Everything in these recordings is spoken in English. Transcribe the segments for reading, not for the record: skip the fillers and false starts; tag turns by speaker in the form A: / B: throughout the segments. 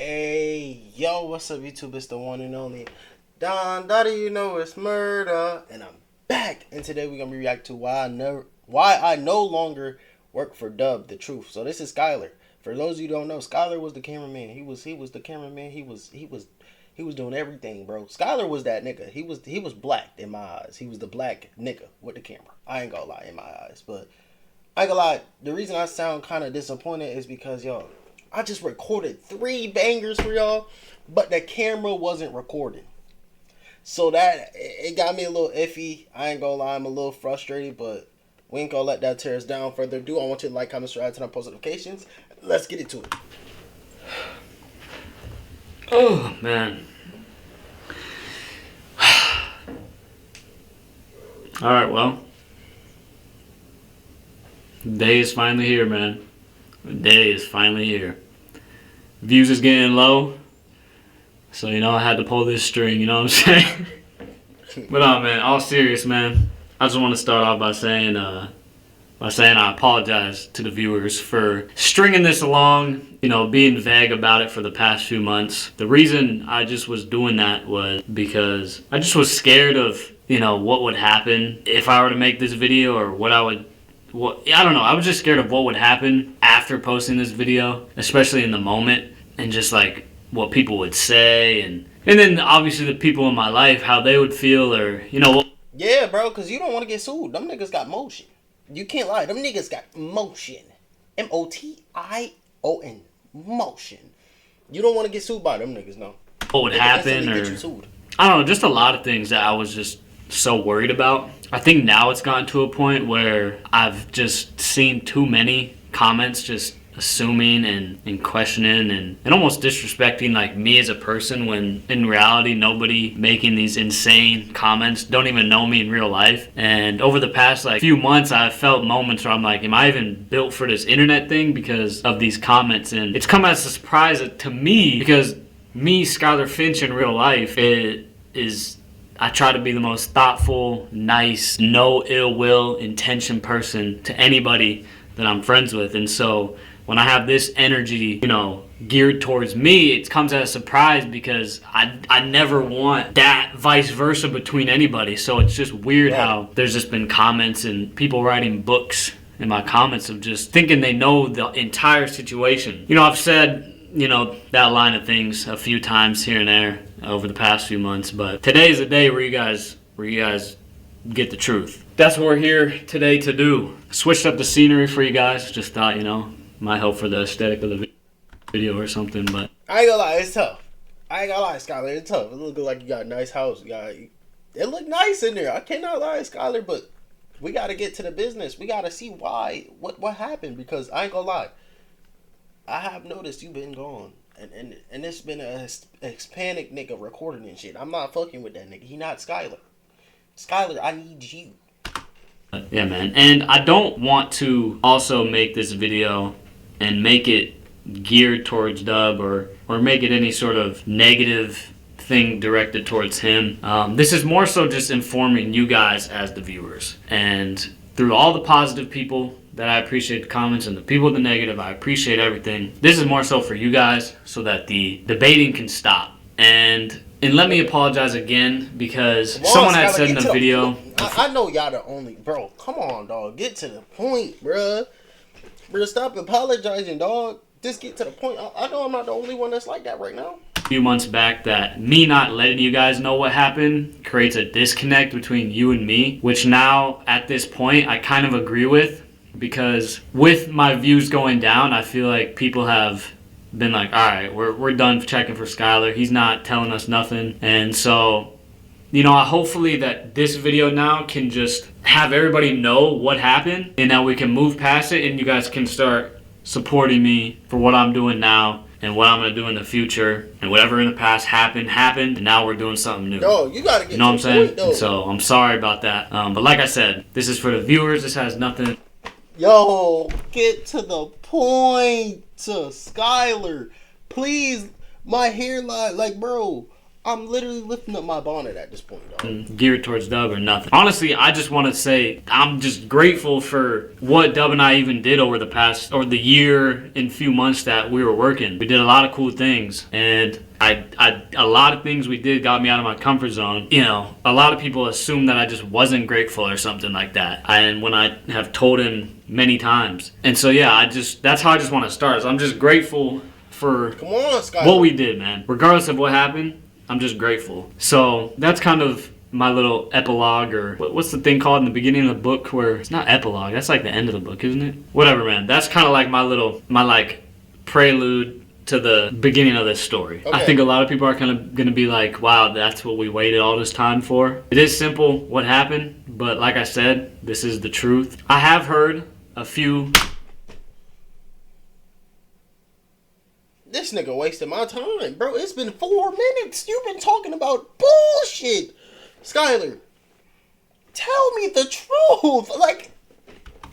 A: Hey, yo, what's up, YouTube? It's the one and only Don Dottie. You know it's murder, and I'm back. And today we're gonna react to why I no longer work for DuB, the truth. So this is SKYLER. For those of you who don't know, SKYLER was the cameraman. He was the cameraman. He was doing everything, bro. SKYLER was that nigga. He was black in my eyes. He was the black nigga with the camera. I ain't gonna lie, in my eyes, but I ain't gonna lie. The reason I sound kind of disappointed is because yo, I just recorded 3 bangers for y'all, but the camera wasn't recording. So that, it got me a little iffy. I ain't gonna lie, I'm a little frustrated, but we ain't gonna let that tear us down. Further ado, I want you to like, comment, subscribe, turn on post notifications. Let's get into it.
B: Oh, man. Alright, well. The day is finally here, man. The day is finally here. Views is getting low. So, I had to pull this string, you know what I'm saying? But, man, all serious, man. I just want to start off by saying I apologize to the viewers for stringing this along, being vague about it for the past few months. The reason I just was doing that was because I just was scared of, what would happen if I were to make this video, or I don't know. I was just scared of what would happen after posting this video, especially in the moment, and just like what people would say, and then obviously the people in my life, how they would feel, or
A: Yeah, bro, because you don't want to get sued. Them niggas got motion. You can't lie. Them niggas got motion. M-O-T-I-O-N. Motion. You don't want to get sued by them niggas, no.
B: What would happen, or I don't know, just a lot of things that I was just so worried about. I think now it's gotten to a point where I've just seen too many comments just assuming and questioning and almost disrespecting like me as a person, when in reality nobody making these insane comments don't even know me in real life. And over the past few months, I've felt moments where I'm like, am I even built for this internet thing because of these comments? And it's come as a surprise to me, because me, Skyler Finch, in real life, I try to be the most thoughtful, nice, no ill will intention person to anybody that I'm friends with. And so when I have this energy, geared towards me, it comes as a surprise, because I never want that vice versa between anybody. So it's just weird how there's just been comments and people writing books in my comments of just thinking they know the entire situation. I've said, that line of things a few times here and there over the past few months, but today's the day where you guys get the truth. That's what we're here today to do. Switched up the scenery for you guys. Just thought, might help for the aesthetic of the video or something. But
A: I ain't gonna lie, it's tough. I ain't gonna lie, SKYLER, it's tough. It look like you got a nice house. It look nice in there. I cannot lie, SKYLER, but we gotta get to the business. We gotta see why, what happened, because I ain't gonna lie, I have noticed you've been gone. And it's been a Hispanic nigga recording and shit. I'm not fucking with that nigga. He not SKYLER. SKYLER, I need you.
B: Yeah, man. And I don't want to also make this video and make it geared towards DuB, or make it any sort of negative thing directed towards him. This is more so just informing you guys as the viewers. And through all the positive people that I appreciate the comments, and the people with the negative, I appreciate everything. This is more so for you guys, so that the debating can stop. And let me apologize again, because someone had said in the video,
A: I know y'all the only, bro, come on, dog, get to the point, bruh. Bruh, stop apologizing, dog. Just get to the point. I know I'm not the only one that's like that right now.
B: A few months back, that me not letting you guys know what happened creates a disconnect between you and me, which now at this point I kind of agree with, because with my views going down, I feel like people have been like, all right, we're done checking for SKYLER. He's not telling us nothing. And so, hopefully that this video now can just have everybody know what happened, and that we can move past it, and you guys can start supporting me for what I'm doing now and what I'm going to do in the future. And whatever in the past happened, and now we're doing something new.
A: No, you got to get
B: to what I'm saying? And so I'm sorry about that. But like I said, this is for the viewers. This has nothing.
A: Yo, get to the point, SKYLER. Please, my hairline, bro, I'm literally lifting up my bonnet at this point, dog.
B: Geared towards DuB or nothing. Honestly, I just want to say I'm just grateful for what DuB and I even did over the year and few months that we were working. We did a lot of cool things, and a lot of things we did got me out of my comfort zone. You know, a lot of people assume that I just wasn't grateful or something like that. And when I have told him many times. And so, yeah, that's how I just want to start. So I'm just grateful for what we did, man. Regardless of what happened, I'm just grateful. So that's kind of my little epilogue, or what's the thing called in the beginning of the book where it's not epilogue, that's like the end of the book, isn't it? Whatever, man. That's kind of like my prelude to the beginning of this story. Okay. I think a lot of people are kind of going to be like, wow, that's what we waited all this time for. It is simple what happened, but like I said, this is the truth. I have heard a few...
A: This nigga wasted my time, bro. It's been 4 minutes. You've been talking about bullshit. Skyler, tell me the truth. Like,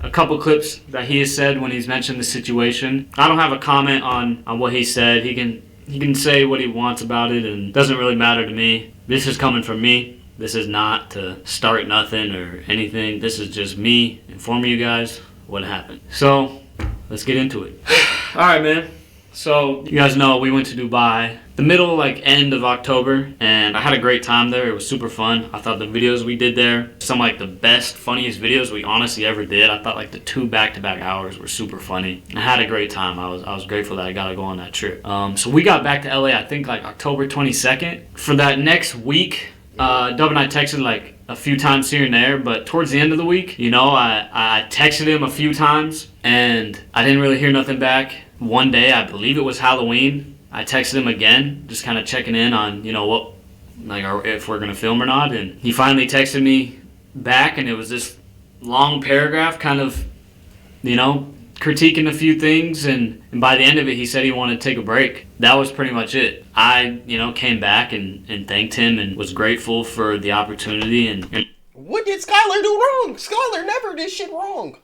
B: a couple clips that he has said when he's mentioned the situation. I don't have a comment on what he said. He can say what he wants about it, and it doesn't really matter to me. This is coming from me. This is not to start nothing or anything. This is just me informing you guys what happened. So, let's get into it. All right, man. So, you guys know we went to Dubai the end of October, and I had a great time there. It was super fun. I thought the videos we did there, some like the best, funniest videos we honestly ever did. I thought like the 2 back-to-back hours were super funny. I had a great time. I was grateful that I got to go on that trip. So we got back to LA, I think like October 22nd. For that next week, DuB and I texted like a few times here and there, but towards the end of the week, you know, I texted him a few times, and I didn't really hear nothing back. One day, I believe it was Halloween, I texted him again, just kind of checking in on, you know, what, like, if we're going to film or not. And he finally texted me back, and it was this long paragraph kind of, you know, critiquing a few things. And by the end of it, he said he wanted to take a break. That was pretty much it. I, you know, came back and thanked him and was grateful for the opportunity. And
A: what did Skyler do wrong? Skyler never did shit wrong.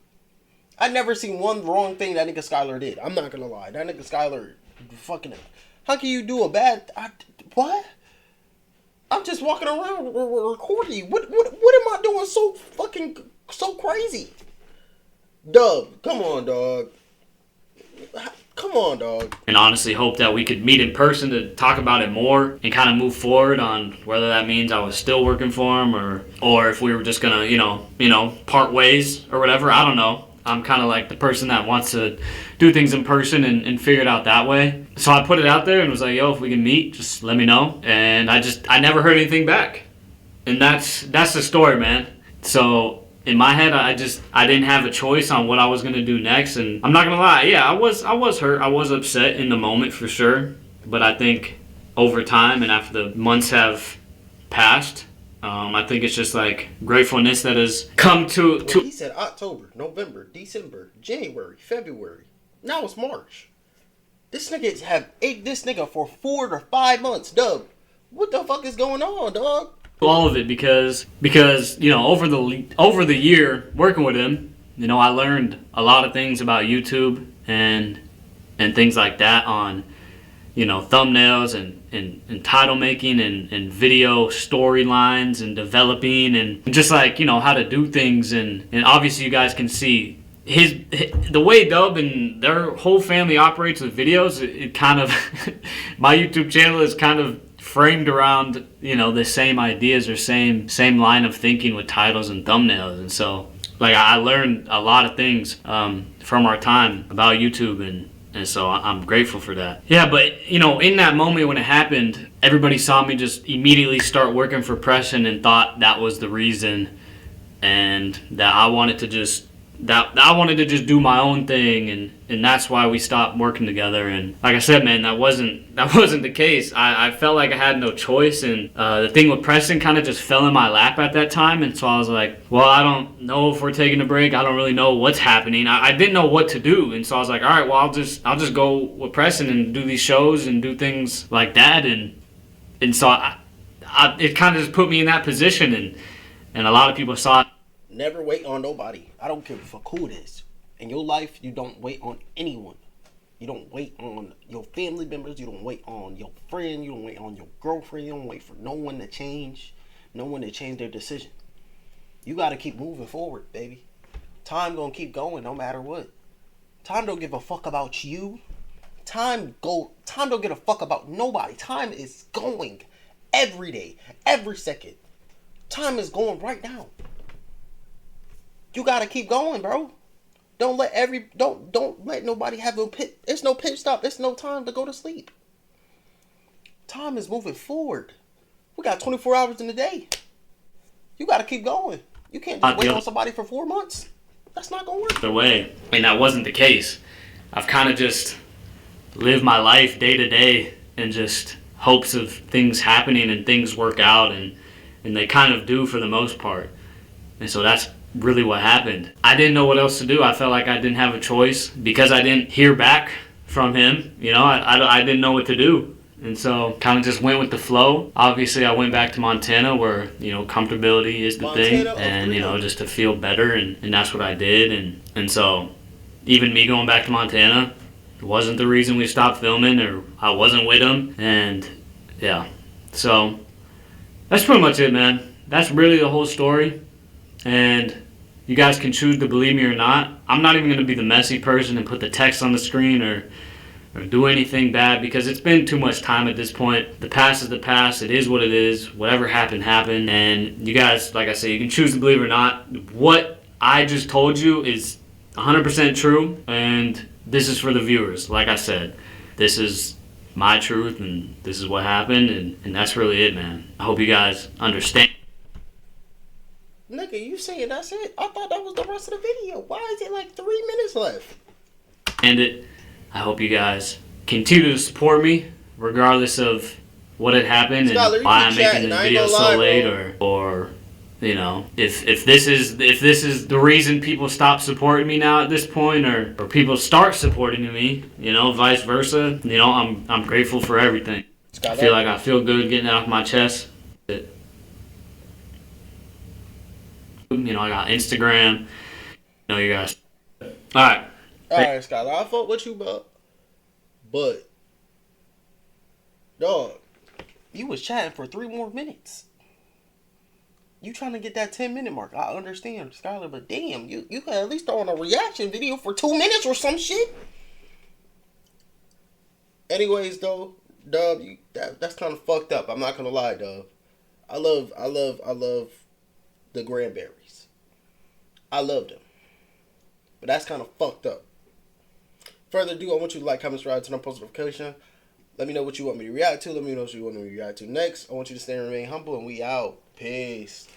A: I never seen one wrong thing that nigga Skyler did. I'm not gonna lie. That nigga Skyler fucking... How can you do a bad... what? I'm just walking around recording you. What am I doing so crazy? DuB, come on, dog. Come on, dog.
B: And honestly hope that we could meet in person to talk about it more and kind of move forward on whether that means I was still working for him or if we were just gonna, you know, part ways or whatever. I don't know. I'm kind of like the person that wants to do things in person and figure it out that way. So I put it out there and was like, yo, if we can meet, just let me know. And I never heard anything back. And that's the story, man. So in my head, I didn't have a choice on what I was going to do next. And I'm not going to lie. Yeah, I was hurt. I was upset in the moment for sure. But I think over time and after the months have passed, I think it's just like gratefulness that has come to...
A: Well, he said October, November, December, January, February. Now it's March. This nigga have ate this nigga for 4 to 5 months, DuB. What the fuck is going on, dog?
B: All of it because you know, over the year working with him, you know, I learned a lot of things about YouTube and things like that on, you know, thumbnails and title making and video storylines and developing and just like, you know, how to do things. And obviously you guys can see the way DuB and their whole family operates with videos. It kind of, my YouTube channel is kind of framed around, you know, the same ideas or same line of thinking with titles and thumbnails. And so like I learned a lot of things from our time about YouTube, and so I'm grateful for that. Yeah, but, you know, in that moment when it happened, everybody saw me just immediately start working for Preston and thought that was the reason, and that I wanted to just do my own thing, and that's why we stopped working together. And like I said, man, that wasn't the case. I felt like I had no choice, and the thing with Preston kind of just fell in my lap at that time. And so I was like, well, I don't know if we're taking a break. I don't really know what's happening. I didn't know what to do, and so I was like, all right, well, I'll just go with Preston and do these shows and do things like that. And so it kind of just put me in that position, and a lot of people saw it.
A: Never wait on nobody. I don't care if a who it is. In your life, you don't wait on anyone. You don't wait on your family members. You don't wait on your friend. You don't wait on your girlfriend. You don't wait for no one to change. No one to change their decision. You got to keep moving forward, baby. Time gonna keep going no matter what. Time don't give a fuck about you. Time don't give a fuck about nobody. Time is going every day, every second. Time is going right now. You gotta keep going, bro. Don't let nobody have a pit. It's no pit stop. It's no time to go to sleep. Time is moving forward. We got 24 hours in the day. You gotta keep going. You can't just wait on somebody for 4 months. That's not gonna work.
B: The way, and that wasn't the case. I've kind of just lived my life day to day in just hopes of things happening and things work out, and they kind of do for the most part. And so that's really what happened. I didn't know what else to do. I felt like I didn't have a choice because I didn't hear back from him. You know, I didn't know what to do. And so kind of just went with the flow. Obviously, I went back to Montana where, you know, comfortability is the thing. And, you know, just to feel better. And that's what I did. And so even me going back to Montana wasn't the reason we stopped filming, or I wasn't with him. And, yeah. So that's pretty much it, man. That's really the whole story. And you guys can choose to believe me or not. I'm not even going to be the messy person and put the text on the screen or do anything bad, because it's been too much time at this point. The past is the past. It is what it is. Whatever happened, happened. And you guys, like I say, you can choose to believe it or not. What I just told you is 100% true, and this is for the viewers. Like I said, this is my truth, and this is what happened, and that's really it, man. I hope you guys understand.
A: Nigga, you saying that's it? I thought that was the rest of the video. Why is it like 3 minutes left?
B: And it. I hope you guys continue to support me, regardless of what had happened and why I'm making this video so late, or you know, if this is the reason people stop supporting me now at this point, or people start supporting me, you know, vice versa. You know, I'm grateful for everything. I feel good getting that off my chest. You know, I got Instagram. You know, you guys. All right,
A: Skyler, I fuck with you, but dog, you was chatting for 3 more minutes. You trying to get that 10-minute mark? I understand, Skyler, but damn, you could at least throw on a reaction video for 2 minutes or some shit. Anyways, though, Dub, that's kind of fucked up. I'm not gonna lie, Dub. I love the Cranberries. I love them, but that's kind of fucked up. Further ado, I want you to like, comment, subscribe, turn on post notification. Let me know what you want me to react to. Let me know what you want me to react to next. I want you to stay and remain humble, and we out. Peace.